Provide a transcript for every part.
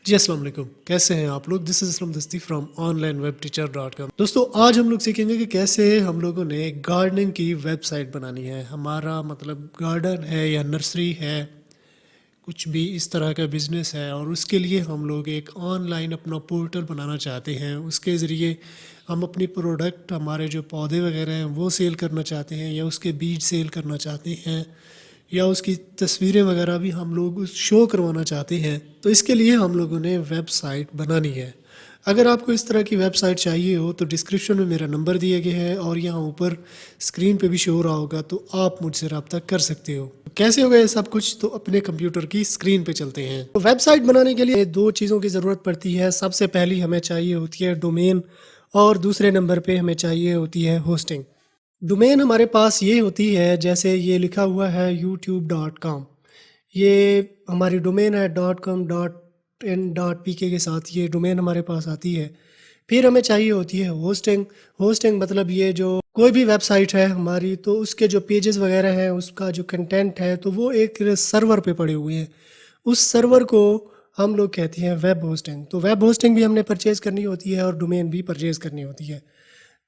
जी अस्सलाम वालेकुम, कैसे हैं आप लोग? दिस इज़ असलम दस्ती फ्रॉम onlinewebteacher.com। दोस्तों आज हम लोग सीखेंगे कि कैसे हम लोगों ने गार्डनिंग की वेबसाइट बनानी है। हमारा मतलब गार्डन है या नर्सरी है, कुछ भी इस तरह का बिज़नेस है और उसके लिए हम लोग एक ऑनलाइन अपना पोर्टल बनाना चाहते हैं। उसके ज़रिए हम अपनी प्रोडक्ट, हमारे जो पौधे वगैरह हैं वो सेल करना चाहते हैं या उसके बीज सेल करना चाहते हैं या उसकी तस्वीरें वगैरह भी हम लोग उस शो करवाना चाहते हैं। तो इसके लिए हम लोगों ने वेबसाइट बनानी है। अगर आपको इस तरह की वेबसाइट चाहिए हो तो डिस्क्रिप्शन में मेरा नंबर दिया गया है और यहाँ ऊपर स्क्रीन पे भी शो हो रहा होगा, तो आप मुझसे रब्ता कर सकते हो। कैसे होगा ये सब कुछ, तो अपने कंप्यूटर की स्क्रीन पे चलते हैं। तो वेबसाइट बनाने के लिए दो चीज़ों की ज़रूरत पड़ती है। सबसे पहली हमें चाहिए होती है डोमेन और दूसरे नंबर पे हमें चाहिए होती है होस्टिंग। डोमेन हमारे पास ये होती है, जैसे ये लिखा हुआ है youtube.com। ये हमारी डोमेन है .com.in.pk के साथ ये डोमेन हमारे पास आती है। फिर हमें चाहिए होती है होस्टिंग। होस्टिंग मतलब ये जो कोई भी वेबसाइट है हमारी, तो उसके जो पेजेस वगैरह हैं, उसका जो कंटेंट है, तो वो एक सर्वर पे पड़े हुए हैं। उस सर्वर को हम लोग कहते हैं वेब होस्टिंग। तो वेब होस्टिंग भी हमने परचेज़ करनी होती है और डोमेन भी परचेज़ करनी होती है।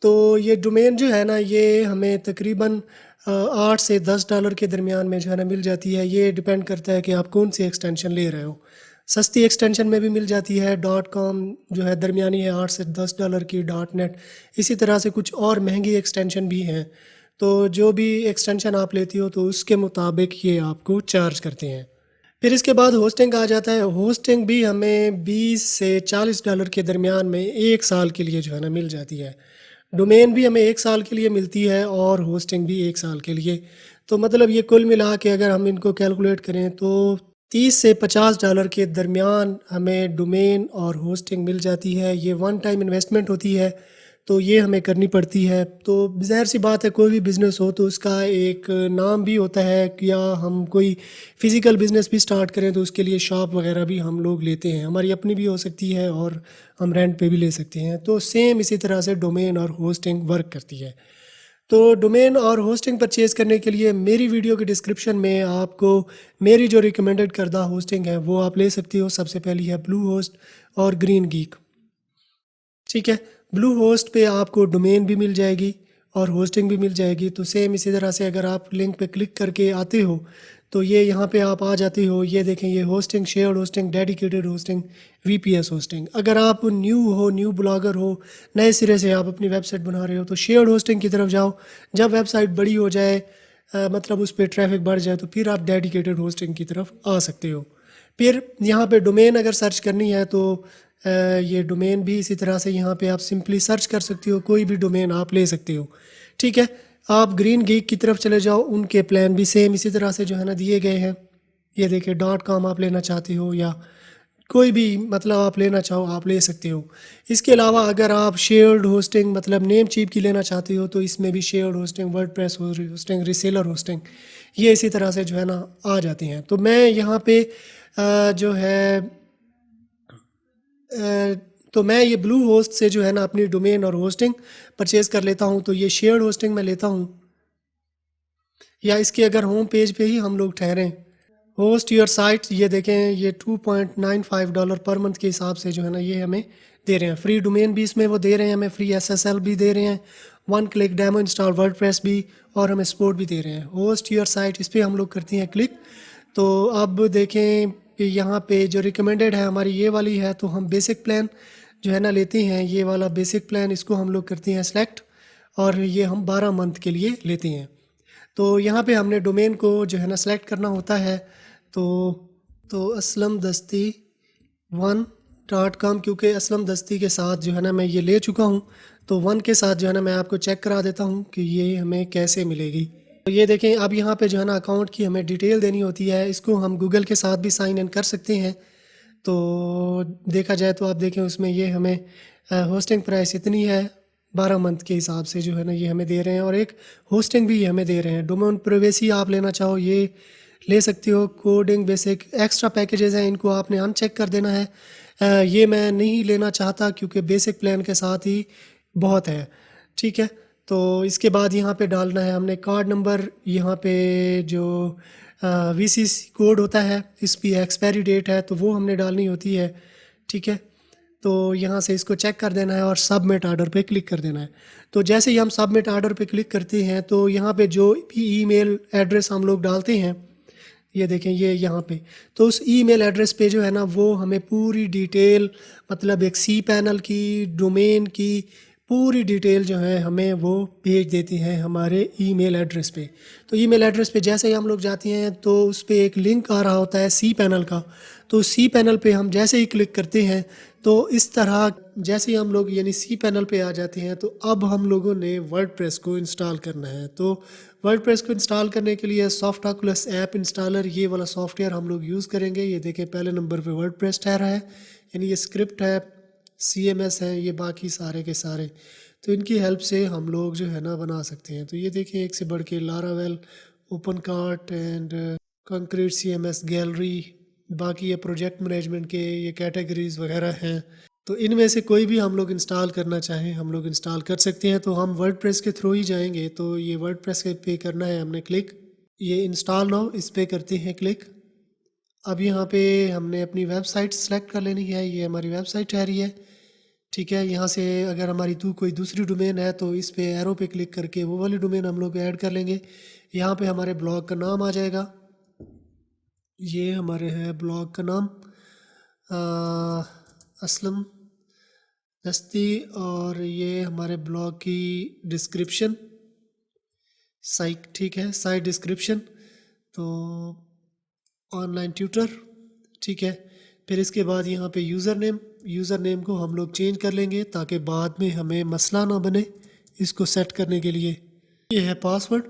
तो ये डोमेन जो है ना, ये हमें तकरीबन 8 से $10 के दरमियान में जो है ना मिल जाती है। ये डिपेंड करता है कि आप कौन सी एक्सटेंशन ले रहे हो। सस्ती एक्सटेंशन में भी मिल जाती है। डॉट कॉम जो है दरमियानी है 8 से $10 की। डॉट नेट इसी तरह से कुछ और महंगी एक्सटेंशन भी हैं। तो जो भी एक्सटेंशन आप लेती हो तो उसके मुताबिक ये आपको चार्ज करते हैं। फिर इसके बाद होस्टिंग आ जाता है। होस्टिंग भी हमें 20 से $40 के दरमियान में 1 साल के लिए जो है ना मिल जाती है। डोमेन भी हमें 1 साल के लिए मिलती है और होस्टिंग भी 1 साल के लिए। तो मतलब ये कुल मिला के अगर हम इनको कैलकुलेट करें तो 30 से $50 के दरमियान हमें डोमेन और होस्टिंग मिल जाती है। ये वन टाइम इन्वेस्टमेंट होती है, तो ये हमें करनी पड़ती है। तो ज़ाहिर सी बात है, कोई भी बिज़नेस हो तो उसका एक नाम भी होता है कि या हम कोई फ़िज़िकल बिज़नेस भी स्टार्ट करें तो उसके लिए शॉप वगैरह भी हम लोग लेते हैं। हमारी अपनी भी हो सकती है और हम रेंट पे भी ले सकते हैं। तो सेम इसी तरह से डोमेन और होस्टिंग वर्क करती है। तो डोमेन और होस्टिंग परचेज़ करने के लिए मेरी वीडियो के डिस्क्रिप्शन में आपको मेरी जो रिकमेंडेड करदा होस्टिंग है वो आप ले सकती हो। सबसे पहली है ब्लू होस्ट और ग्रीन गीक। ठीक है, ब्लू होस्ट पे आपको डोमेन भी मिल जाएगी और होस्टिंग भी मिल जाएगी। तो सेम इसी तरह से अगर आप लिंक पे क्लिक करके आते हो तो ये यहाँ पे आप आ जाते हो। ये देखें, ये hosting, shared hosting, dedicated hosting, VPS hosting. अगर आप न्यू ब्लॉगर हो, नए सिरे से आप अपनी वेबसाइट बना रहे हो, तो शेयर्ड होस्टिंग की तरफ जाओ। जब वेबसाइट बड़ी हो जाए, मतलब उस पर ट्रैफिक बढ़ जाए, तो फिर आप डेडिकेटेड होस्टिंग की तरफ आ सकते हो। फिर यहाँ पे डोमेन अगर सर्च करनी है तो ये डोमेन भी इसी तरह से यहाँ पे आप सिंपली सर्च कर सकते हो, कोई भी डोमेन आप ले सकते हो। ठीक है, आप ग्रीन गीक की तरफ चले जाओ। उनके प्लान भी सेम इसी तरह से जो है ना दिए गए हैं। ये देखिए, .com आप लेना चाहते हो या कोई भी मतलब आप लेना चाहो आप ले सकते हो। इसके अलावा अगर आप शेयर्ड होस्टिंग मतलब नेम चीप की लेना चाहते हो तो इसमें भी shared hosting, WordPress hosting, reseller hosting, ये इसी तरह से जो है ना आ जाती हैं। तो मैं यहाँ पे जो है तो मैं ये ब्लू होस्ट से जो है ना अपनी डोमेन और होस्टिंग परचेज़ कर लेता हूँ। तो ये शेयर्ड होस्टिंग मैं लेता हूँ, या इसके अगर होम पेज पे ही हम लोग ठहरें, होस्ट योर साइट, ये देखें, ये $2.95 पर मंथ के हिसाब से जो है ना ये हमें दे रहे हैं। फ्री डोमेन भी इसमें वो दे रहे हैं, हमें फ्री SSL भी दे रहे हैं, 1 क्लिक डेमो इंस्टॉल वर्डप्रेस भी, और हमें सपोर्ट भी दे रहे हैं। होस्ट योर साइट, इस पर हम लोग करते हैं क्लिक। तो अब देखें कि यहाँ पे जो रिकमेंडेड है हमारी ये वाली है, तो हम बेसिक प्लान जो है ना लेते हैं। ये वाला बेसिक प्लान, इसको हम लोग करते हैं सेलेक्ट, और ये हम 12 मंथ के लिए लेते हैं। तो यहाँ पे हमने डोमेन को जो है ना सेलेक्ट करना होता है। तो असलम दस्ती 1.com, क्योंकि असलम दस्ती के साथ जो है ना मैं ये ले चुका हूँ, तो 1 के साथ जो है ना मैं आपको चेक करा देता हूँ कि ये हमें कैसे मिलेगी। तो ये देखें, अब यहाँ पे जो है ना अकाउंट की हमें डिटेल देनी होती है। इसको हम गूगल के साथ भी साइन इन कर सकते हैं। तो देखा जाए तो आप देखें उसमें ये हमें होस्टिंग प्राइस इतनी है, 12 मंथ के हिसाब से जो है ना ये हमें दे रहे हैं, और एक होस्टिंग भी हमें दे रहे हैं। डोमेन प्राइवेसी आप लेना चाहो ये ले सकते हो। कोडिंग बेसिक एक्स्ट्रा पैकेजेस हैं, इनको आपने अनचेक कर देना है। ये मैं नहीं लेना चाहता क्योंकि बेसिक प्लान के साथ ही बहुत है। ठीक है, तो इसके बाद यहाँ पे डालना है हमने कार्ड नंबर। यहाँ पे जो VCC कोड होता है, इस पर एक्सपायरी डेट है तो वो हमने डालनी होती है। ठीक है। तो यहाँ से इसको चेक कर देना है और सबमिट ऑर्डर पे क्लिक कर देना है। तो जैसे ही हम सबमिट ऑर्डर पे क्लिक करते हैं तो यहाँ पे जो भी ईमेल एड्रेस हम लोग डालते हैं, ये देखें ये यहाँ पे, तो उस ईमेल एड्रेस पे जो है ना वो हमें पूरी डिटेल, मतलब एक सी पैनल की, डोमेन की पूरी डिटेल जो है हमें वो भेज देती हैं हमारे ईमेल एड्रेस पे। तो ईमेल एड्रेस पे जैसे ही हम लोग जाते हैं तो उस पे एक लिंक आ रहा होता है सी पैनल का। तो सी पैनल पे हम जैसे ही क्लिक करते हैं तो इस तरह जैसे ही हम लोग यानी सी पैनल पे आ जाते हैं तो अब हम लोगों ने वर्डप्रेस को इंस्टॉल करना है। तो वर्डप्रेस को इंस्टॉल करने के लिए सॉफ्ट ऑकुलस ऐप इंस्टॉलर ये वाला सॉफ्टवेयर हम लोग यूज़ करेंगे। ये देखें पहले नंबर पे वर्डप्रेस ठहरा है, यानी ये स्क्रिप्ट है, CMS है, ये बाकी सारे के सारे। तो इनकी हेल्प से हम लोग जो है ना बना सकते हैं। तो ये देखिए एक से बढ़ के Laravel, open cart and concrete, CMS gallery, बाकी ये प्रोजेक्ट मैनेजमेंट के ये कैटेगरीज वगैरह हैं। तो इनमें से कोई भी हम लोग इंस्टॉल करना चाहें हम लोग इंस्टॉल कर सकते हैं। तो हम वर्डप्रेस के थ्रू ही जाएंगे। तो ये वर्डप्रेस के पे करना है हमने क्लिक, ये इंस्टॉल नाउ इस पे करते हैं क्लिक। अब यहाँ पे हमने अपनी वेबसाइट सेलेक्ट कर लेनी है, ये हमारी वेबसाइट ठहरी है। ठीक है, यहाँ से अगर हमारी कोई दूसरी डोमेन है तो इस पे एरो पे क्लिक करके वो वाली डोमेन हम लोग ऐड कर लेंगे। यहाँ पे हमारे ब्लॉग का नाम आ जाएगा, ये हमारे है ब्लॉग का नाम असलम दस्ती, और ये हमारे ब्लॉग की डिस्क्रिप्शन साइट, ठीक है, साइट डिस्क्रिप्शन। तो ऑनलाइन ट्यूटर, ठीक है। फिर इसके बाद यहाँ पे यूज़र नेम को हम लोग चेंज कर लेंगे ताकि बाद में हमें मसला ना बने इसको सेट करने के लिए। ये है पासवर्ड,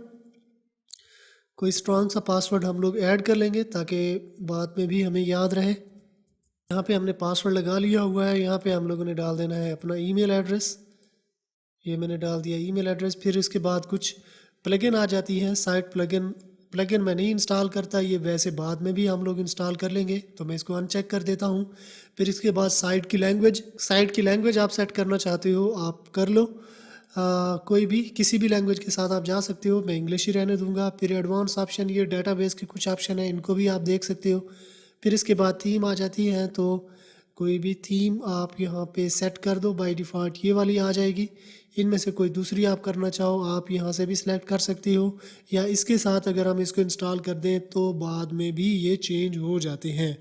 कोई स्ट्रॉन्ग सा पासवर्ड हम लोग ऐड कर लेंगे ताकि बाद में भी हमें याद रहे। यहाँ पे हमने पासवर्ड लगा लिया हुआ है। यहाँ पे हम लोगों ने डाल देना है अपना ईमेल एड्रेस, ये मैंने डाल दिया ईमेल एड्रेस। फिर इसके बाद कुछ प्लगइन आ जाती हैं, साइट प्लगइन मैं नहीं इंस्टॉल करता, ये वैसे बाद में भी हम लोग इंस्टॉल कर लेंगे, तो मैं इसको अनचेक कर देता हूँ। फिर इसके बाद साइट की लैंग्वेज आप सेट करना चाहते हो आप कर लो, कोई भी किसी भी लैंग्वेज के साथ आप जा सकते हो, मैं इंग्लिश ही रहने दूंगा। फिर एडवांस ऑप्शन, ये डेटाबेस के कुछ ऑप्शन है, इनको भी आप देख सकते हो। फिर इसके बाद थीम आ जाती है, तो कोई भी थीम आप यहाँ पे सेट कर दो, बाय डिफ़ॉल्ट ये वाली आ जाएगी। इनमें से कोई दूसरी आप करना चाहो आप यहाँ से भी सिलेक्ट कर सकते हो, या इसके साथ अगर हम इसको इंस्टॉल कर दें तो बाद में भी ये चेंज हो जाते हैं।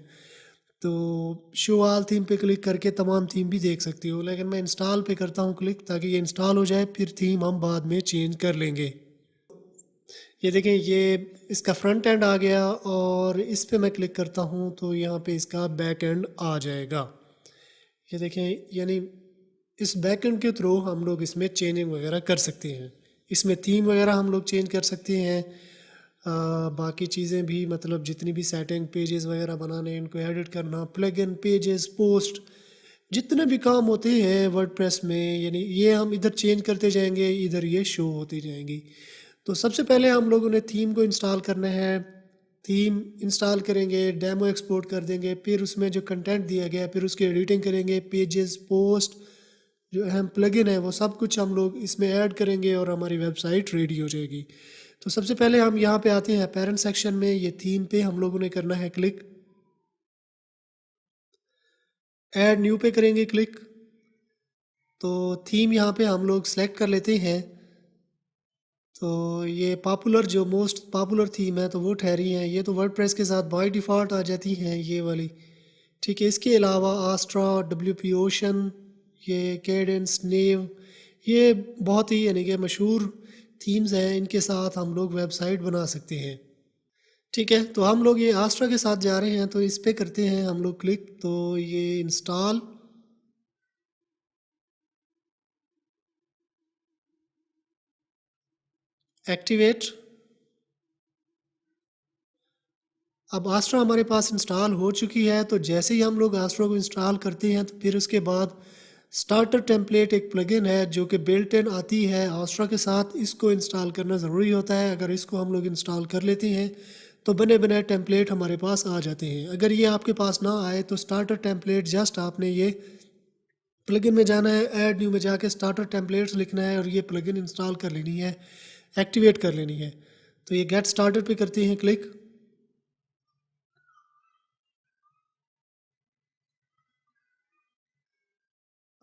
तो शो ऑल थीम पे क्लिक करके तमाम थीम भी देख सकते हो, लेकिन मैं इंस्टॉल पे करता हूँ क्लिक ताकि ये इंस्टॉल हो जाए, फिर थीम हम बाद में चेंज कर लेंगे। ये देखें ये इसका फ्रंट एंड आ गया, और इस पे मैं क्लिक करता हूँ तो यहाँ पे इसका बैक एंड आ जाएगा। ये देखें, यानी इस बैक एंड के थ्रू हम लोग इसमें चेंजिंग वगैरह कर सकते हैं, इसमें थीम वगैरह हम लोग चेंज कर सकते हैं। बाकी चीज़ें भी, मतलब जितनी भी सेटिंग, पेजेस वगैरह बनाने, इनको एडिट करना, प्लगइन, पेजेस, पोस्ट, जितने भी काम होते हैं वर्डप्रेस में, यानी ये हम इधर चेंज करते जाएंगे, इधर ये शो होती जाएंगी। तो सबसे पहले हम लोगों ने थीम को इंस्टॉल करना है। थीम इंस्टॉल करेंगे, डेमो एक्सपोर्ट कर देंगे, फिर उसमें जो कंटेंट दिया गया है फिर उसकी एडिटिंग करेंगे, पेजेस, पोस्ट, जो अहम प्लगइन है वो सब कुछ हम लोग इसमें ऐड करेंगे और हमारी वेबसाइट रेडी हो जाएगी। तो सबसे पहले हम यहाँ पे आते हैं पेरेंट सेक्शन में, ये थीम पे हम लोगों ने करना है क्लिक, ऐड न्यू पे करेंगे क्लिक। तो थीम यहाँ पे हम लोग सेलेक्ट कर लेते हैं। तो ये पॉपुलर, जो मोस्ट पॉपुलर थीम है तो वो ठहरी है, ये तो वर्डप्रेस के साथ बाय डिफ़ॉल्ट आ जाती हैं ये वाली, ठीक है। इसके अलावा आस्ट्रा, WP ओशन, ये कैडेंस, नेव, ये बहुत ही यानी कि मशहूर थीम्स हैं, इनके साथ हम लोग वेबसाइट बना सकते हैं। ठीक है, तो हम लोग ये आस्ट्रा के साथ जा रहे हैं तो इस पे करते हैं हम लोग क्लिक। तो ये इंस्टॉल, एक्टिवेट। अब आस्ट्रा हमारे पास इंस्टॉल हो चुकी है। तो जैसे ही हम लोग आस्ट्रा को इंस्टॉल करते हैं तो फिर उसके बाद स्टार्टर टेम्पलेट एक प्लगइन है जो कि बिल्ट इन आती है आस्ट्रा के साथ, इसको इंस्टॉल करना ज़रूरी होता है। अगर इसको हम लोग इंस्टॉल कर लेते हैं तो बने बनाए टेम्पलेट हमारे पास आ जाते हैं। अगर ये आपके पास ना आए तो स्टार्टर टेम्पलेट, जस्ट आपने ये प्लगइन में जाना है, ऐड न्यू में जाके स्टार्टर टेम्पलेट्स लिखना है और ये प्लगइन इंस्टॉल कर लेनी है, एक्टिवेट कर लेनी है। तो ये गेट स्टार्टेड पे करते हैं क्लिक।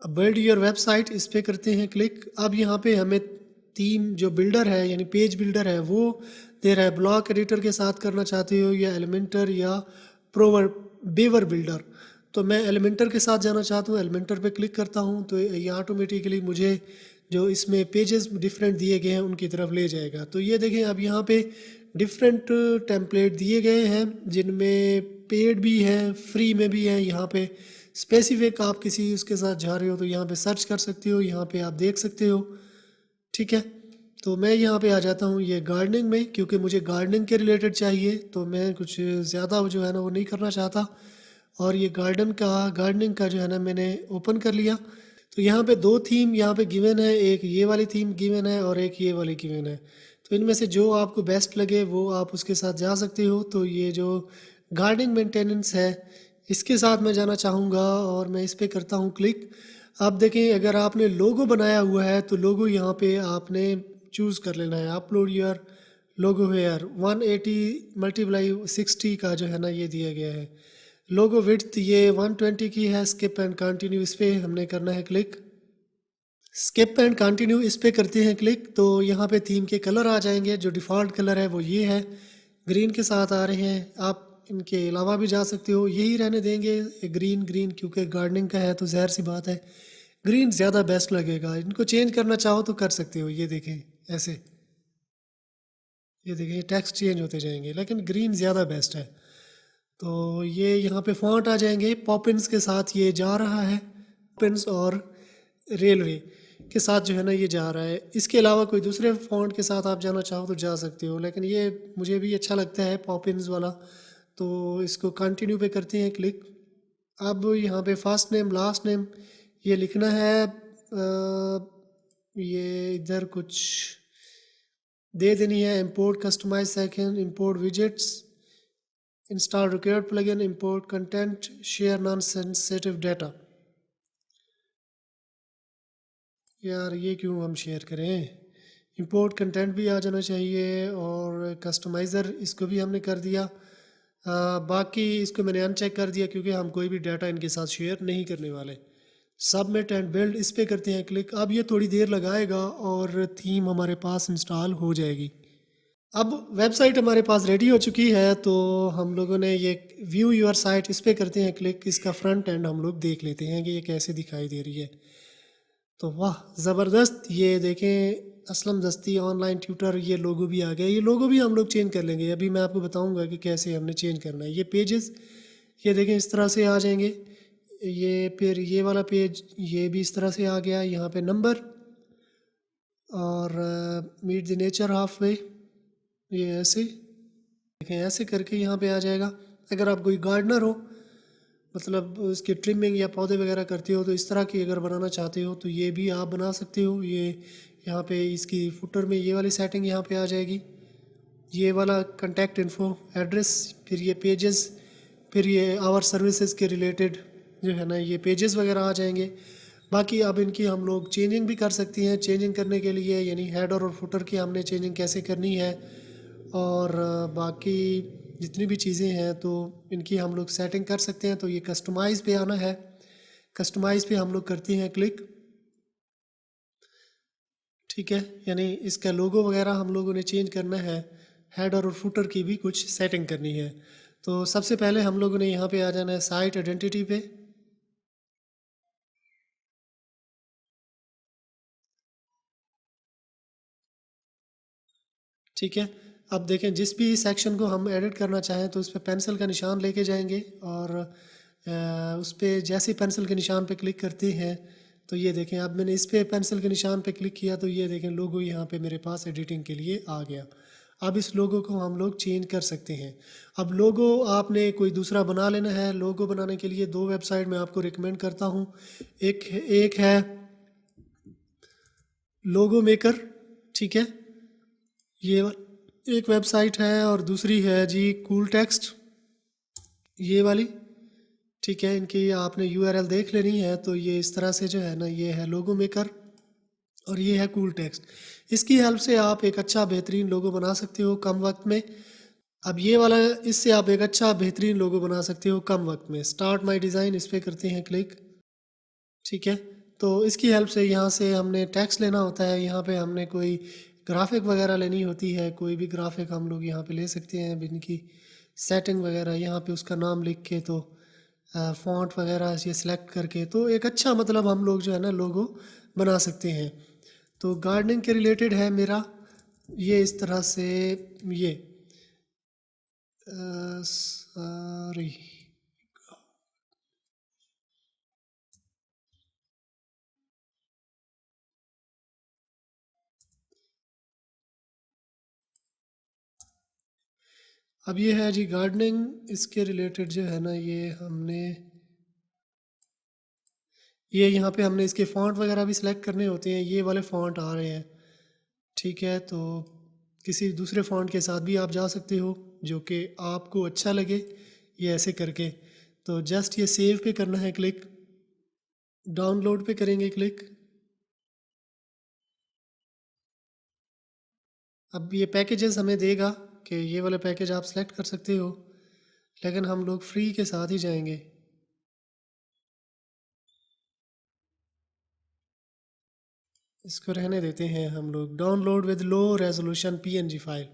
बिल्ड योर वेबसाइट इस पे करते हैं क्लिक। अब यहाँ पे हमें तीन जो बिल्डर है यानी पेज बिल्डर है वो दे रहा है। ब्लॉक एडिटर के साथ करना चाहते हो या एलिमेंटर या प्रोवर बेवर बिल्डर, तो मैं एलिमेंटर के साथ जाना चाहता हूँ। एलिमेंटर पे क्लिक करता हूँ तो ये ऑटोमेटिकली मुझे जो इसमें पेजेस डिफरेंट दिए गए हैं उनकी तरफ ले जाएगा। तो ये देखें अब यहाँ पे डिफरेंट टेम्पलेट दिए गए हैं जिनमें पेड भी है, फ्री में भी है। यहाँ पे स्पेसिफिक आप किसी उसके साथ जा रहे हो तो यहाँ पे सर्च कर सकते हो, यहाँ पे आप देख सकते हो। ठीक है, तो मैं यहाँ पे आ जाता हूँ ये गार्डनिंग में, क्योंकि मुझे गार्डनिंग के रिलेटेड चाहिए तो मैं कुछ ज़्यादा जो है ना वो नहीं करना चाहता। और ये गार्डनिंग का जो है ना मैंने ओपन कर लिया। तो यहाँ पे दो थीम यहाँ पे गिवन है, एक ये वाली थीम गिवन है और एक ये वाली गिवन है। तो इनमें से जो आपको बेस्ट लगे वो आप उसके साथ जा सकते हो। तो ये जो गार्डनिंग मेंटेनेंस है इसके साथ मैं जाना चाहूँगा और मैं इस पर करता हूँ क्लिक। आप देखें अगर आपने लोगो बनाया हुआ है तो लोगो यहाँ पे आपने चूज़ कर लेना है। Upload your logo here 180 multiply 60 का जो है ना ये दिया गया है। लोगो विड्थ ये 120 की है। स्किप एंड कंटिन्यू इस पर हमने करना है क्लिक। स्किप एंड कंटिन्यू इस पर करते हैं क्लिक तो यहाँ पे थीम के कलर आ जाएंगे। जो डिफ़ॉल्ट कलर है वो ये है, ग्रीन के साथ आ रहे हैं। आप इनके अलावा भी जा सकते हो, यही रहने देंगे ग्रीन ग्रीन, क्योंकि गार्डनिंग का है तो ज़ाहिर सी बात है ग्रीन ज़्यादा बेस्ट लगेगा। इनको चेंज करना चाहो तो कर सकते हो। ये देखें ऐसे, ये देखें टेक्स्ट चेंज होते जाएंगे लेकिन ग्रीन ज़्यादा बेस्ट है। तो ये यहाँ पे फॉन्ट आ जाएंगे, पॉपिन्स के साथ ये जा रहा है। पॉपिन्स और रेलवे के साथ जो है ना ये जा रहा है। इसके अलावा कोई दूसरे फॉन्ट के साथ आप जाना चाहो तो जा सकते हो, लेकिन ये मुझे भी अच्छा लगता है पॉपिन्स वाला। तो इसको कंटिन्यू पे करते हैं क्लिक। अब यहाँ पे फर्स्ट नेम लास्ट नेम ये लिखना है। ये इधर कुछ दे देनी है। Import customize section, import widgets, install required plugin, import content, share non sensitive data. यार ये क्यों हम शेयर करें, इंपोर्ट कंटेंट भी आ जाना चाहिए और कस्टमाइज़र इसको भी हमने कर दिया। बाकी इसको मैंने अनचेक कर दिया क्योंकि हम कोई भी डाटा इनके साथ शेयर नहीं करने वाले। सबमिट एंड बिल्ड इस पे करते हैं क्लिक। अब ये थोड़ी देर लगाएगा और थीम हमारे पास इंस्टॉल हो जाएगी। अब वेबसाइट हमारे पास रेडी हो चुकी है तो हम लोगों ने ये व्यू योर साइट इस पे करते हैं क्लिक। इसका फ्रंट एंड हम लोग देख लेते हैं कि ये कैसे दिखाई दे रही है। तो वाह ज़बरदस्त, ये देखें असलम दस्ती ऑनलाइन ट्यूटर, ये लोगो भी आ गया। ये लोगो भी हम लोग चेंज कर लेंगे, अभी मैं आपको बताऊंगा कि कैसे हमने चेंज करना है। ये पेजेस ये देखें इस तरह से आ जाएंगे। ये फिर ये वाला पेज ये भी इस तरह से आ गया। यहाँ पे नंबर और meet the nature half way, ये ऐसे देखें ऐसे करके यहाँ पे आ जाएगा। अगर आप कोई गार्डनर हो, मतलब इसकी ट्रिमिंग या पौधे वगैरह करते हो, तो इस तरह की अगर बनाना चाहते हो तो ये भी आप बना सकते हो। ये यहाँ पे इसकी फुटर में ये वाली सेटिंग यहाँ पे आ जाएगी। ये वाला कंटेक्ट इन्फो एड्रेस, फिर ये पेजेस, फिर ये आवर सर्विसेज के रिलेटेड जो है ना ये पेजेस वगैरह आ जाएंगे। बाकी अब इनकी हम लोग चेंजिंग भी कर सकते हैं। चेंजिंग करने के लिए यानी हेडर और फुटर की हमने चेंजिंग कैसे करनी है और बाकी जितनी भी चीज़ें हैं तो इनकी हम लोग सेटिंग कर सकते हैं। तो ये कस्टमाइज़ पे आना है, कस्टमाइज़ पे हम लोग करते हैं क्लिक। ठीक है, यानी इसका लोगो वगैरह हम लोगों ने चेंज करना है। हेडर और फुटर की भी कुछ सेटिंग करनी है। तो सबसे पहले हम लोगों ने यहाँ पे आ जाना है साइट आइडेंटिटी पे। ठीक है, अब देखें जिस भी सेक्शन को हम एडिट करना चाहें तो उस पर पेंसिल का निशान लेके जाएंगे और उस पर जैसे ही पेंसिल के निशान पे क्लिक करते हैं तो ये देखें अब मैंने इस पे पेंसिल के निशान पे क्लिक किया तो ये देखें लोगो यहाँ पे मेरे पास एडिटिंग के लिए आ गया। अब इस लोगो को हम लोग चेंज कर सकते हैं। अब लोगो आपने कोई दूसरा बना लेना है। लोगो बनाने के लिए दो वेबसाइट मैं आपको रिकमेंड करता हूँ। एक है लोगो मेकर, ठीक है, ये एक वेबसाइट है, और दूसरी है जी कूल टेक्स्ट, ये वाली। ठीक है, इनकी आपने यूआरएल देख लेनी है। तो ये इस तरह से जो है ना ये है लोगो मेकर और ये है कूल टेक्स्ट। इसकी हेल्प से आप एक अच्छा बेहतरीन लोगो बना सकते हो कम वक्त में। अब ये वाला इससे आप एक अच्छा बेहतरीन लोगो बना सकते हो कम वक्त में। स्टार्ट माय डिज़ाइन इस पर करते हैं क्लिक। ठीक है, तो इसकी हेल्प से यहाँ से हमने टेक्स्ट लेना होता है, यहाँ पे हमने कोई ग्राफिक वगैरह लेनी होती है, कोई भी ग्राफिक हम लोग यहाँ पे ले सकते हैं। इनकी सेटिंग वगैरह यहाँ पे उसका नाम लिख के, तो फ़ॉन्ट वगैरह ये सिलेक्ट करके, तो एक अच्छा मतलब हम लोग जो है ना लोगो बना सकते हैं। तो गार्डनिंग के रिलेटेड है मेरा ये इस तरह से। ये सॉरी, अब ये है जी गार्डनिंग, इसके रिलेटेड जो है ना ये हमने ये यहाँ पे हमने इसके फ़ॉन्ट वगैरह भी सिलेक्ट करने होते हैं। ये वाले फ़ॉन्ट आ रहे हैं, ठीक है। तो किसी दूसरे फ़ॉन्ट के साथ भी आप जा सकते हो जो कि आपको अच्छा लगे, ये ऐसे करके। तो जस्ट ये सेव पे करना है क्लिक, डाउनलोड पे करेंगे क्लिक। अब ये पैकेजेस हमें देगा कि ये वाले पैकेज आप सेलेक्ट कर सकते हो, लेकिन हम लोग फ्री के साथ ही जाएंगे। इसको रहने देते हैं हम लोग, download with low resolution PNG file,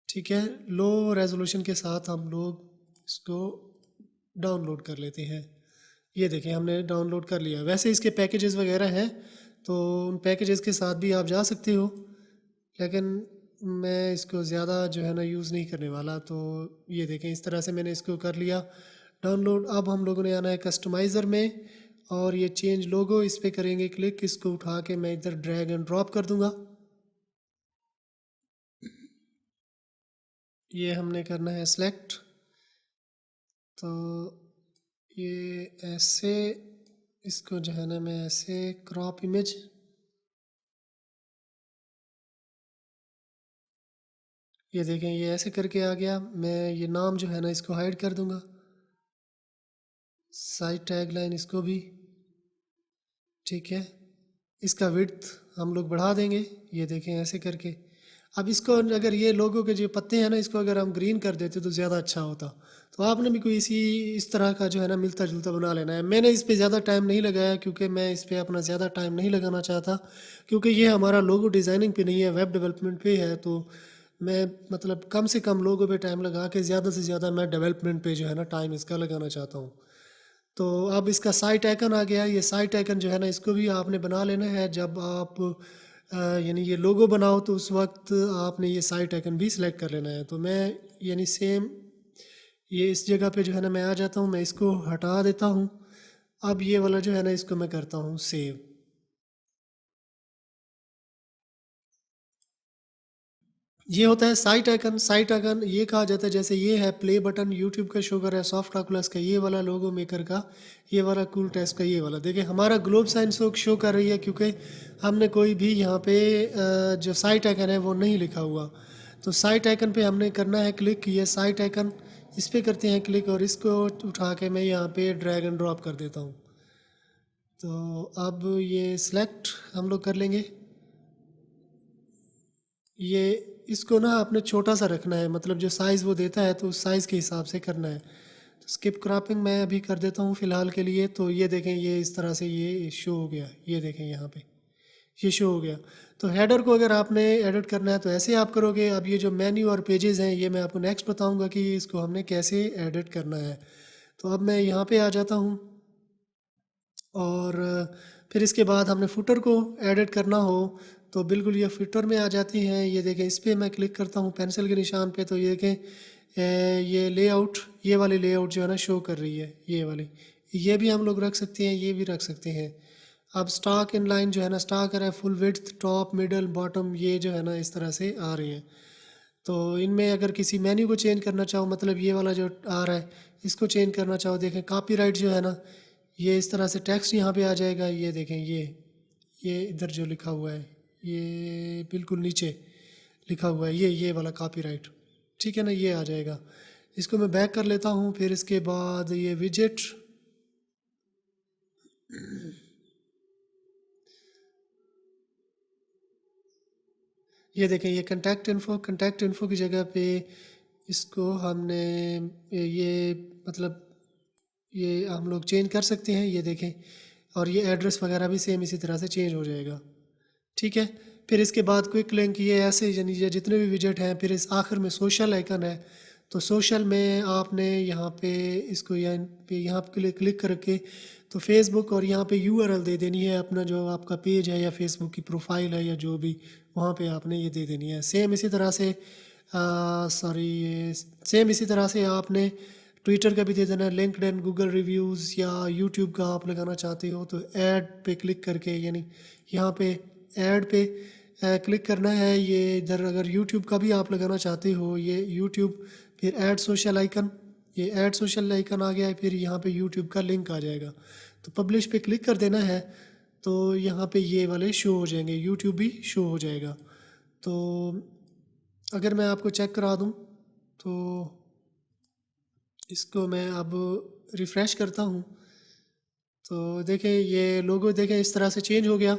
ठीक है। लो रेजोल्यूशन के साथ हम लोग इसको डाउनलोड कर लेते हैं। ये देखें हमने डाउनलोड कर लिया। वैसे इसके पैकेजेस वगैरह हैं, तो उन पैकेजेस के साथ भी आप जा सकते हो, लेकिन मैं इसको ज़्यादा जो है ना यूज़ नहीं करने वाला। तो ये देखें इस तरह से मैंने इसको कर लिया डाउनलोड। अब हम लोगों ने आना है कस्टमाइज़र में, और ये चेंज लोगो इस पर करेंगे क्लिक। इसको उठा के मैं इधर ड्रैग एंड ड्रॉप कर दूंगा। ये हमने करना है सेलेक्ट, तो ये ऐसे, इसको जो है ना मैं ऐसे क्रॉप इमेज, ये देखें ये ऐसे करके आ गया। मैं ये नाम जो है ना इसको हाइड कर दूंगा, साइड टैग लाइन इसको भी, ठीक है। इसका विड्थ हम लोग बढ़ा देंगे, ये देखें ऐसे करके। अब इसको अगर ये लोगों के जो पत्ते हैं ना, इसको अगर हम ग्रीन कर देते तो ज़्यादा अच्छा होता। तो आपने भी कोई इस तरह का जो है ना मिलता जुलता बना लेना है। मैंने इस पे ज़्यादा टाइम नहीं लगाया, क्योंकि मैं इस पे अपना ज़्यादा टाइम नहीं लगाना चाहता, क्योंकि ये हमारा लोगो डिज़ाइनिंग पे नहीं है, वेब डेवलपमेंट पे है। तो मैं मतलब कम से कम लोगों पे टाइम लगा के ज़्यादा से ज़्यादा मैं डेवलपमेंट पे जो है ना टाइम इसका लगाना चाहता हूँ। तो अब इसका साइट आइकन आ गया। ये साइट आइकन जो है ना इसको भी आपने बना लेना है। जब आप यानी ये लोगो बनाओ तो उस वक्त आपने ये साइट आइकन भी सिलेक्ट कर लेना है। तो मैं यानी सेम ये इस जगह पे जो है ना मैं आ जाता हूँ, मैं इसको हटा देता हूँ। अब ये वाला जो है ना इसको मैं करता हूँ सेव। ये होता है साइट आइकन। साइट आइकन ये कहा जाता है, जैसे ये है प्ले बटन यूट्यूब का शो कर रहा है, सॉफ्ट ऑकुलस का ये वाला, लोगो मेकर का ये वाला, कूल टेस्ट का ये वाला। देखिए हमारा ग्लोब साइन शो कर रही है, क्योंकि हमने कोई भी यहाँ पे जो साइट आइकन है वो नहीं लिखा हुआ। तो साइट आइकन पे हमने करना है क्लिक, ये साइट आइकन इस पर करते हैं क्लिक, और इसको उठा के मैं यहाँ पे ड्रैग एंड ड्रॉप कर देता हूँ। तो अब ये सिलेक्ट हम लोग कर लेंगे। ये इसको ना आपने छोटा सा रखना है, मतलब जो साइज़ वो देता है तो उस साइज़ के हिसाब से करना है। तो स्किप क्रॉपिंग मैं अभी कर देता हूँ फ़िलहाल के लिए। तो ये देखें ये इस तरह से ये शो हो गया, ये देखें यहाँ पे ये शो हो गया। तो हेडर को अगर आपने एडिट करना है तो ऐसे आप करोगे। अब ये जो मेन्यू और पेजेस हैं ये मैं आपको नेक्स्ट बताऊँगा कि इसको हमने कैसे एडिट करना है। तो अब मैं यहाँ पे आ जाता हूँ, और फिर इसके बाद हमने फुटर को एडिट करना हो तो बिल्कुल ये फुटर में आ जाती हैं। ये देखें इस पर मैं क्लिक करता हूँ पेंसिल के निशान पे, तो ये देखें ये लेआउट, ये वाली लेआउट जो है ना शो कर रही है, ये वाली। ये भी हम लोग रख सकते हैं, ये भी रख सकते हैं। अब स्टॉक इन लाइन जो है ना, स्टॉक है full width, top, middle, bottom, ये जो है ना इस तरह से आ रही हैं। तो इनमें अगर किसी मेन्यू को चेंज करना चाहो, मतलब ये वाला जो आ रहा है इसको चेंज करना चाहो, देखें कॉपीराइट जो है ना ये इस तरह से टेक्स्ट यहाँ पे आ जाएगा। ये देखें ये इधर जो लिखा हुआ है ये बिल्कुल नीचे लिखा हुआ है, ये वाला कॉपीराइट, ठीक है ना, ये आ जाएगा। इसको मैं बैक कर लेता हूँ। फिर इसके बाद ये विजेट, ये देखें ये कंटैक्ट इन्फो की जगह पे इसको हमने ये मतलब ये हम लोग चेंज कर सकते हैं। ये देखें और ये एड्रेस वगैरह भी सेम इसी तरह से चेंज हो जाएगा। ठीक है, फिर इसके बाद क्विक लिंक, ये ऐसे यानी ये जितने भी विजेट हैं। फिर इस आखिर में सोशल आइकन है, तो सोशल में आपने यहाँ पे इसको यहाँ पे क्लिक करके तो फेसबुक और यहाँ पे यूआरएल दे देनी है अपना, जो आपका पेज है या फेसबुक की प्रोफाइल है या जो भी, वहाँ पे आपने ये दे देनी है। सेम इसी तरह से सेम इसी तरह से आपने ट्विटर का भी दे देना है, लिंक्डइन, गूगल रिव्यूज़ या यूट्यूब का आप लगाना चाहते हो तो ऐड पे क्लिक करके, यानी यहाँ पे ऐड पे क्लिक करना है। ये इधर अगर यूट्यूब का भी आप लगाना चाहते हो, ये यूट्यूब, फिर ऐड सोशल आइकन, ये ऐड सोशल आइकन आ गया है, फिर यहाँ पे यूट्यूब का लिंक आ जाएगा। तो पब्लिश पे क्लिक कर देना है, तो यहाँ पे ये वाले शो हो जाएंगे, यूट्यूब भी शो हो जाएगा। तो अगर मैं आपको चेक करा दूँ तो इसको मैं अब रिफ़्रेश करता हूँ, तो देखें ये लोगो देखें इस तरह से चेंज हो गया।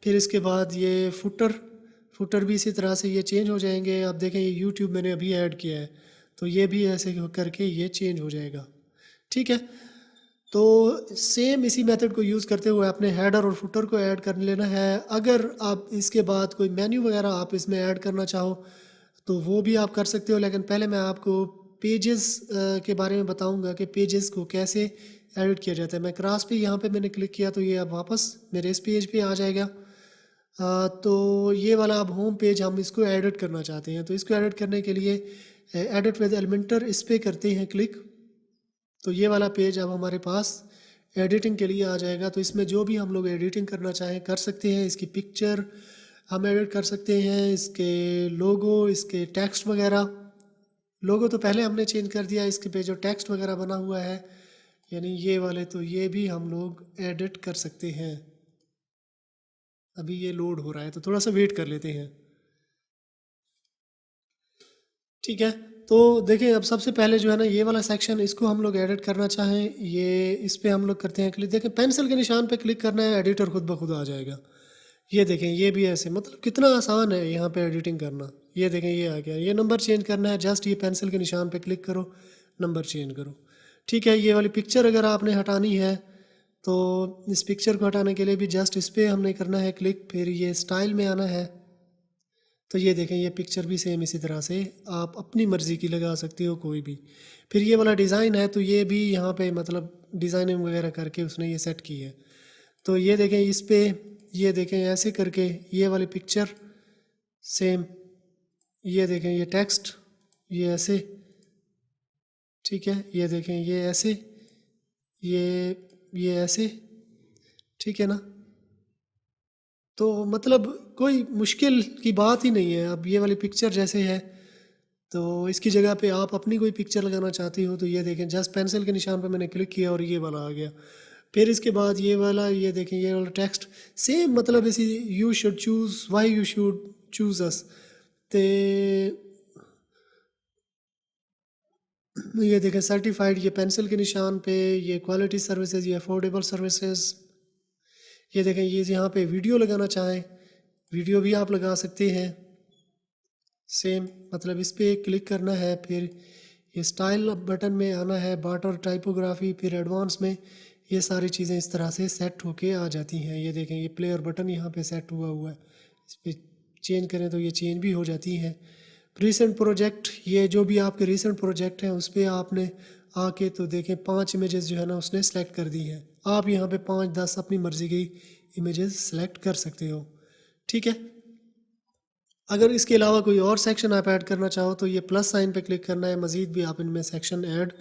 फिर इसके बाद ये फुटर भी इसी तरह से ये चेंज हो जाएंगे। अब देखें ये यूट्यूब मैंने अभी ऐड किया है, तो ये भी ऐसे करके ये चेंज हो जाएगा। ठीक है, तो सेम इसी मेथड को यूज़ करते हुए अपने हेडर और फुटर को ऐड कर लेना है। अगर आप इसके बाद कोई मेन्यू वगैरह आप इसमें ऐड करना चाहो तो वो भी आप कर सकते हो, लेकिन पहले मैं आपको पेजेस के बारे में बताऊंगा कि पेजेस को कैसे एडिट किया जाता है। मैं क्रॉस पे यहाँ पे मैंने क्लिक किया तो ये अब वापस मेरे इस पेज पे आ जाएगा। तो ये वाला अब होम पेज हम इसको एडिट करना चाहते हैं, तो इसको एडिट करने के लिए एडिट विद एलिमेंटर इस पर करते हैं क्लिक। तो ये वाला पेज अब हमारे पास एडिटिंग के लिए आ जाएगा। तो इसमें जो भी हम लोग एडिटिंग करना चाहें कर सकते हैं। इसकी पिक्चर हम एडिट कर सकते हैं, इसके लोगो, इसके टेक्स्ट वगैरह। लोगो तो पहले हमने चेंज कर दिया, इसके पे जो टेक्स्ट वगैरह बना हुआ है यानी ये वाले, तो ये भी हम लोग एडिट कर सकते हैं। अभी ये लोड हो रहा है तो थोड़ा सा वेट कर लेते हैं। ठीक है, तो देखिए अब सबसे पहले जो है ना ये वाला सेक्शन, इसको हम लोग एडिट करना चाहें, ये इस पर हम लोग करते हैं क्लिक। देखें पेंसिल के निशान पे क्लिक करना है, एडिटर खुद ब खुद आ जाएगा। ये देखें ये भी ऐसे, मतलब कितना आसान है यहाँ पे एडिटिंग करना। ये देखें ये आ गया। ये नंबर चेंज करना है, जस्ट ये पेंसिल के निशान पे क्लिक करो, नंबर चेंज करो। ठीक है, ये वाली पिक्चर अगर आपने हटानी है तो इस पिक्चर को हटाने के लिए भी जस्ट इस पर हमने करना है क्लिक, फिर ये स्टाइल में आना है। तो ये देखें ये पिक्चर भी सेम इसी तरह से आप अपनी मर्ज़ी की लगा सकते हो कोई भी। फिर ये वाला डिज़ाइन है, तो ये भी यहाँ पे मतलब डिज़ाइनिंग वगैरह करके उसने ये सेट की है। तो ये देखें इस पे, ये देखें ऐसे करके ये वाली पिक्चर सेम, ये देखें ये टेक्स्ट ये ऐसे। ठीक है, ये देखें ये ऐसे, ये ऐसे। ठीक है ना, तो मतलब कोई मुश्किल की बात ही नहीं है। अब ये वाली पिक्चर जैसे है, तो इसकी जगह पे आप अपनी कोई पिक्चर लगाना चाहती हो तो ये देखें जस्ट पेंसिल के निशान पे मैंने क्लिक किया और ये वाला आ गया। फिर इसके बाद ये वाला, ये देखें ये वाला टेक्स्ट सेम, मतलब इसी you should choose why you should choose us. ते ये देखें सर्टिफाइड, ये पेंसिल के निशान पे, ये क्वालिटी सर्विसेज, ये अफोर्डेबल सर्विसेज। ये देखें ये यहाँ पे वीडियो लगाना चाहें वीडियो भी आप लगा सकते हैं सेम, मतलब इस पर क्लिक करना है, फिर ये स्टाइल बटन में आना है, बॉर्डर टाइपोग्राफी, फिर एडवांस में ये सारी चीज़ें इस तरह से सेट होके आ जाती हैं। ये देखें ये प्लेयर बटन यहाँ पे सेट हुआ है, इस पर चेंज करें तो ये चेंज भी हो जाती हैं। रिसेंट प्रोजेक्ट, ये जो भी आपके रिसेंट प्रोजेक्ट हैं उस पर आपने आके तो देखें 5 इमेजेस जो है ना उसने सेलेक्ट कर दी हैं। आप यहाँ पे 5-10 अपनी मर्ज़ी की इमेजेस सेलेक्ट कर सकते हो। ठीक है, अगर इसके अलावा कोई और सेक्शन आप ऐड करना चाहो तो ये प्लस साइन पे क्लिक करना है, मज़ीद भी आप इनमें सेक्शन ऐड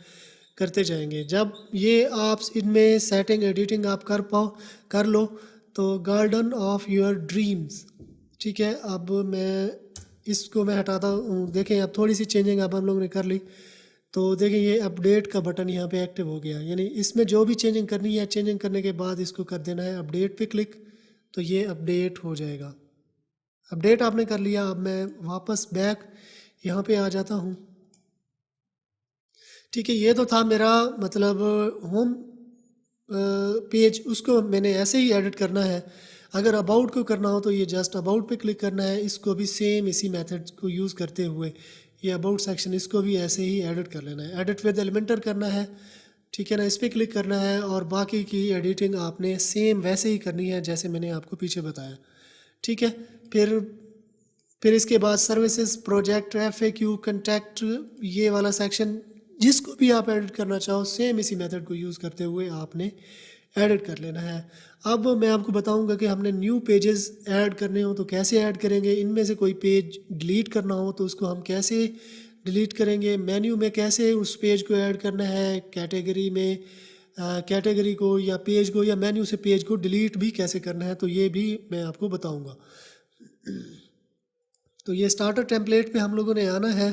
करते जाएंगे। जब ये आप इनमें सेटिंग एडिटिंग आप कर लो तो गार्डन ऑफ योर ड्रीम्स। ठीक है, अब मैं इसको मैं हटाता हूँ। देखें अब थोड़ी सी चेंजिंग अब हम लोगों ने कर ली, तो देखें ये अपडेट का बटन यहाँ पे एक्टिव हो गया। यानी इसमें जो भी चेंजिंग करनी है, चेंजिंग करने के बाद इसको कर देना है अपडेट पे क्लिक, तो ये अपडेट हो जाएगा। अपडेट आपने कर लिया। अब मैं वापस बैक यहाँ पे आ जाता हूँ। ठीक है, ये तो था मेरा मतलब होम पेज, उसको मैंने ऐसे ही एडिट करना है। अगर अबाउट को करना हो तो ये जस्ट अबाउट पे क्लिक करना है, इसको भी सेम इसी मेथड को यूज़ करते हुए ये अबाउट सेक्शन इसको भी ऐसे ही एडिट कर लेना है। एडिट विद एलिमेंटर करना है, ठीक है ना, इस पर क्लिक करना है और बाकी की एडिटिंग आपने सेम वैसे ही करनी है जैसे मैंने आपको पीछे बताया। ठीक है, फिर फिर इसके बाद सर्विसेज, प्रोजेक्ट, FAQ, कंटैक्ट, ये वाला सेक्शन जिसको भी आप एडिट करना चाहो सेम इसी मेथड को यूज़ करते हुए आपने एडिट कर लेना है। अब मैं आपको बताऊंगा कि हमने न्यू पेजेस ऐड करने हो तो कैसे ऐड करेंगे, इनमें से कोई पेज डिलीट करना हो तो उसको हम कैसे डिलीट करेंगे, मेन्यू में कैसे उस पेज को ऐड करना है, कैटेगरी में कैटेगरी को या पेज को या मेन्यू से पेज को डिलीट भी कैसे करना है, तो ये भी मैं आपको बताऊंगा। तो ये स्टार्टर टेम्पलेट पे हम लोगों ने आना है,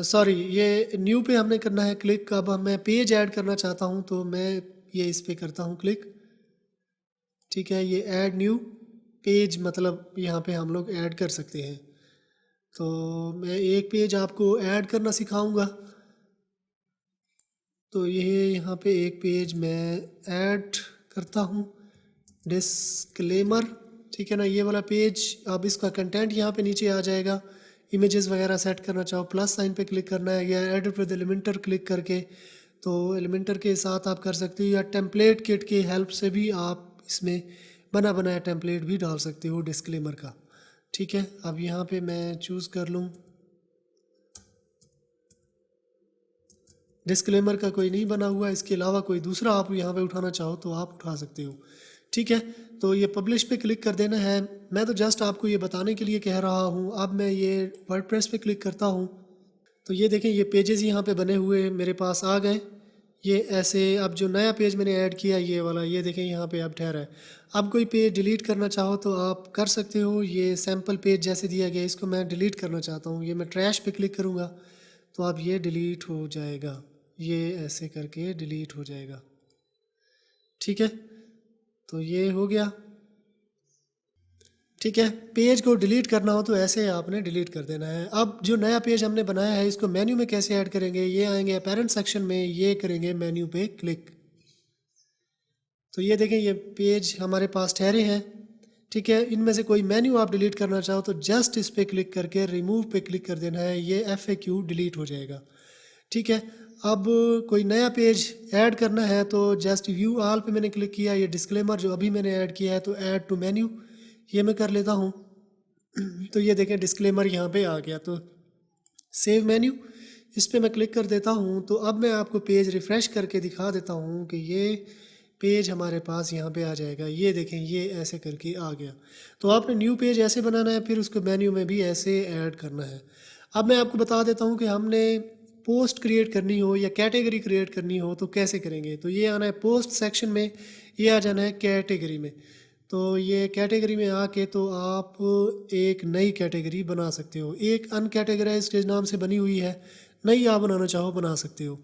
सॉरी ये न्यू पे हमने करना है क्लिक। अब मैं पेज ऐड करना चाहता हूँ तो मैं ये इस पे करता हूँ क्लिक। ठीक है, ये ऐड न्यू पेज, मतलब यहाँ पे हम लोग ऐड कर सकते हैं। तो मैं एक पेज आपको ऐड करना सिखाऊंगा। तो ये यहाँ पे एक पेज मैं ऐड करता हूँ, डिस्क्लेमर। ठीक है ना, ये वाला पेज। अब इसका कंटेंट यहाँ पे नीचे आ जाएगा। इमेजेस वगैरह सेट करना चाहो प्लस साइन पे क्लिक करना है, या एडिट विद एलिमेंटर क्लिक करके तो एलिमेंटर के साथ आप कर सकते हो, या टेम्पलेट किट की हेल्प से भी आप इसमें बना बनाया टेम्पलेट भी डाल सकते हो डिस्क्लेमर का। ठीक है, अब यहाँ पे मैं चूज़ कर लूँ, डिस्क्लेमर का कोई नहीं बना हुआ, इसके अलावा कोई दूसरा आप यहाँ पे उठाना चाहो तो आप उठा सकते हो। ठीक है, तो ये पब्लिश पे क्लिक कर देना है। मैं तो जस्ट आपको ये बताने के लिए कह रहा हूँ। अब मैं ये वर्डप्रेस पे क्लिक करता हूँ तो ये देखें, ये पेजेस यहाँ पे बने हुए मेरे पास आ गए। ये ऐसे, अब जो नया पेज मैंने ऐड किया ये वाला, ये देखें यहाँ पे अब ठहरा है। अब कोई पेज डिलीट करना चाहो तो आप कर सकते हो। ये सैम्पल पेज जैसे दिया गया, इसको मैं डिलीट करना चाहता हूँ, ये मैं ट्रैश पे क्लिक करूँगा तो अब ये डिलीट हो जाएगा। ये ऐसे करके डिलीट हो जाएगा। ठीक है, तो ये हो गया। ठीक है, पेज को डिलीट करना हो तो ऐसे आपने डिलीट कर देना है। अब जो नया पेज हमने बनाया है इसको मेन्यू में कैसे ऐड करेंगे, ये आएंगे अपेरेंट सेक्शन में, ये करेंगे मेन्यू पे क्लिक। तो ये देखें, ये पेज हमारे पास ठहरे हैं। ठीक है, इनमें से कोई मेन्यू आप डिलीट करना चाहो तो जस्ट इस पे क्लिक करके रिमूव पे क्लिक कर देना है, ये FAQ डिलीट हो जाएगा। ठीक है, अब कोई नया पेज ऐड करना है तो जस्ट व्यू ऑल पे मैंने क्लिक किया, ये डिस्क्लेमर जो अभी मैंने ऐड किया है तो ऐड टू मेन्यू ये मैं कर लेता हूँ। तो ये देखें डिस्क्लेमर यहाँ पे आ गया। तो सेव मेन्यू, इस पे मैं क्लिक कर देता हूँ तो अब मैं आपको पेज रिफ़्रेश करके दिखा देता हूँ कि ये पेज हमारे पास यहाँ पे आ जाएगा। ये देखें, ये ऐसे करके आ गया। तो आपने न्यू पेज ऐसे बनाना है, फिर उसको मेन्यू में भी ऐसे ऐड करना है। अब मैं आपको बता देता हूँ कि हमने पोस्ट क्रिएट करनी हो या कैटेगरी क्रिएट करनी हो तो कैसे करेंगे। तो ये आना है पोस्ट सेक्शन में, ये आ जाना है कैटेगरी में। तो ये कैटेगरी में आके तो आप एक नई कैटेगरी बना सकते हो, एक अनकैटेगराइज्ड के नाम से बनी हुई है, नई आप बनाना चाहो बना सकते हो।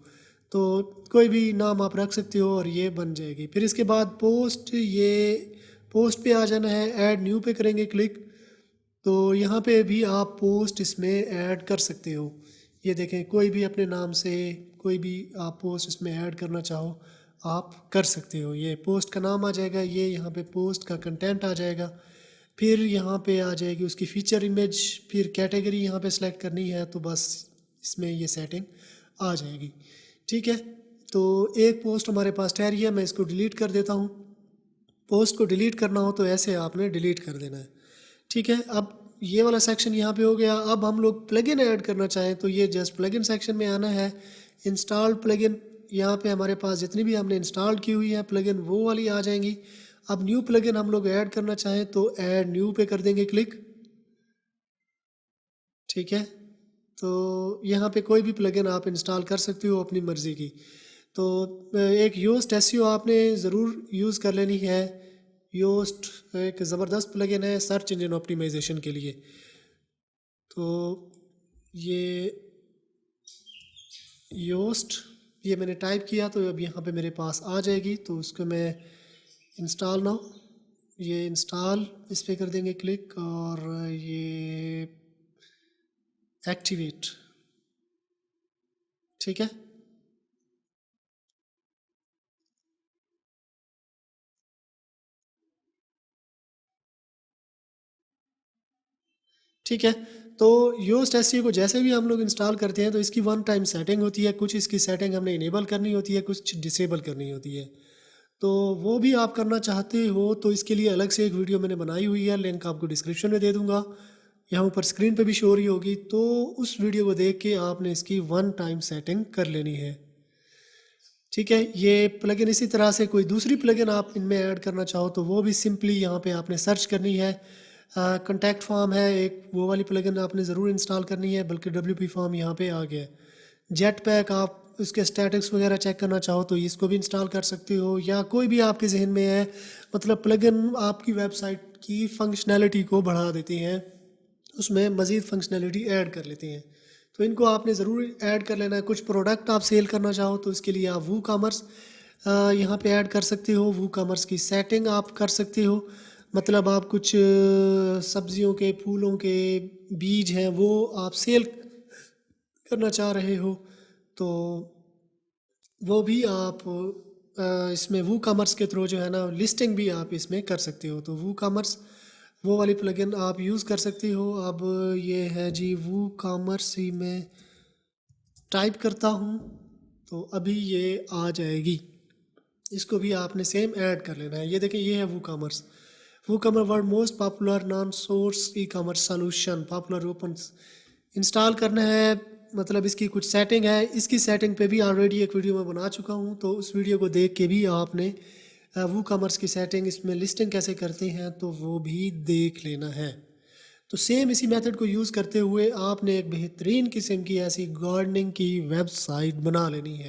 तो कोई भी नाम आप रख सकते हो और ये बन जाएगी। फिर इसके बाद पोस्ट, ये पोस्ट पे आ जाना है, ऐड न्यू पे करेंगे क्लिक। तो यहाँ पे भी आप पोस्ट इसमें ऐड कर सकते हो। ये देखें, कोई भी अपने नाम से कोई भी आप पोस्ट इसमें ऐड करना चाहो आप कर सकते हो। ये पोस्ट का नाम आ जाएगा, ये यहाँ पे पोस्ट का कंटेंट आ जाएगा। फिर यहाँ पे आ जाएगी उसकी फ़ीचर इमेज, फिर कैटेगरी यहाँ पे सेलेक्ट करनी है तो बस इसमें ये सेटिंग आ जाएगी। ठीक है, तो एक पोस्ट हमारे पास ठहरी है, मैं इसको डिलीट कर देता हूँ। पोस्ट को डिलीट करना हो तो ऐसे आपने डिलीट कर देना है। ठीक है, अब ये वाला सेक्शन यहाँ पे हो गया। अब हम लोग प्लगइन ऐड करना चाहें तो ये जस्ट प्लगइन सेक्शन में आना है, इंस्टॉल प्लगइन। यहाँ पे हमारे पास जितनी भी हमने इंस्टॉल की हुई है प्लगइन वो वाली आ जाएंगी। अब न्यू प्लगइन हम लोग ऐड करना चाहें तो ऐड न्यू पे कर देंगे क्लिक। ठीक है, तो यहाँ पे कोई भी प्लगइन आप इंस्टॉल कर सकते हो अपनी मर्ज़ी की। तो एक योस्ट एसईओ आपने ज़रूर यूज़ कर लेनी है। योस्ट एक ज़बरदस्त प्लगइन है सर्च इंजन ऑप्टिमाइजेशन के लिए। तो ये योस्ट, ये मैंने टाइप किया तो अब यहाँ पे मेरे पास आ जाएगी। तो उसको मैं इंस्टॉल नाउ, ये इंस्टॉल इस पर कर देंगे क्लिक और ये एक्टिवेट। ठीक है, ठीक है। तो योस्ट एसईओ को जैसे भी हम लोग इंस्टॉल करते हैं तो इसकी वन टाइम सेटिंग होती है, कुछ इसकी सेटिंग हमने इनेबल करनी होती है, कुछ डिसेबल करनी होती है। तो वो भी आप करना चाहते हो तो इसके लिए अलग से एक वीडियो मैंने बनाई हुई है, लिंक आपको डिस्क्रिप्शन में दे दूँगा, यहाँ ऊपर स्क्रीन पे भी शो हो रही होगी। तो उस वीडियो को देख के आपने इसकी वन टाइम सेटिंग कर लेनी है। ठीक है, ये प्लगइन इसी तरह से कोई दूसरी प्लगइन आप इनमें ऐड करना चाहो तो वो भी सिंपली यहाँ पे आपने सर्च करनी है। कॉन्टैक्ट फॉर्म है एक, वो वाली प्लगइन आपने ज़रूर इंस्टॉल करनी है, बल्कि WP फॉर्म यहाँ पे आ गया है। जेट पैक आप उसके स्टैटिक्स वगैरह चेक करना चाहो तो इसको भी इंस्टॉल कर सकते हो, या कोई भी आपके जहन में है, मतलब प्लगइन आपकी वेबसाइट की फंक्शनैलिटी को बढ़ा देती हैं, उसमें मज़ीद फंक्शनैलिटी ऐड कर लेती हैं, तो इनको आपने ज़रूर ऐड कर लेना है। कुछ प्रोडक्ट आप सेल करना चाहो तो इसके लिए आप वू कामर्स यहाँ पे ऐड कर सकते हो। वू कामर्स की सेटिंग आप कर सकते हो, मतलब आप कुछ सब्जियों के, फूलों के बीज हैं वो आप सेल करना चाह रहे हो तो वो भी आप इसमें वू कामर्स के थ्रू जो है ना लिस्टिंग भी आप इसमें कर सकते हो। तो वू कामर्स वो वाली प्लगइन आप यूज़ कर सकते हो। अब ये है जी वू कामर्स ही मैं टाइप करता हूँ तो अभी ये आ जाएगी, इसको भी आपने सेम ऐड कर लेना है। ये देखिए, ये है WooCommerce. WooCommerce world most popular non source ecommerce solution popular open install करना है, मतलब इसकी कुछ सेटिंग है। इसकी सेटिंग पे भी ऑलरेडी एक वीडियो मैं बना चुका हूँ, तो उस वीडियो को देख के भी आपने वू कामर्स की सेटिंग, इसमें लिस्टिंग कैसे करते हैं तो वो भी देख लेना है। तो सेम इसी मेथड को यूज़ करते हुए आपने एक बेहतरीन किस्म की ऐसी गार्डनिंग की वेबसाइट बना लेनी है।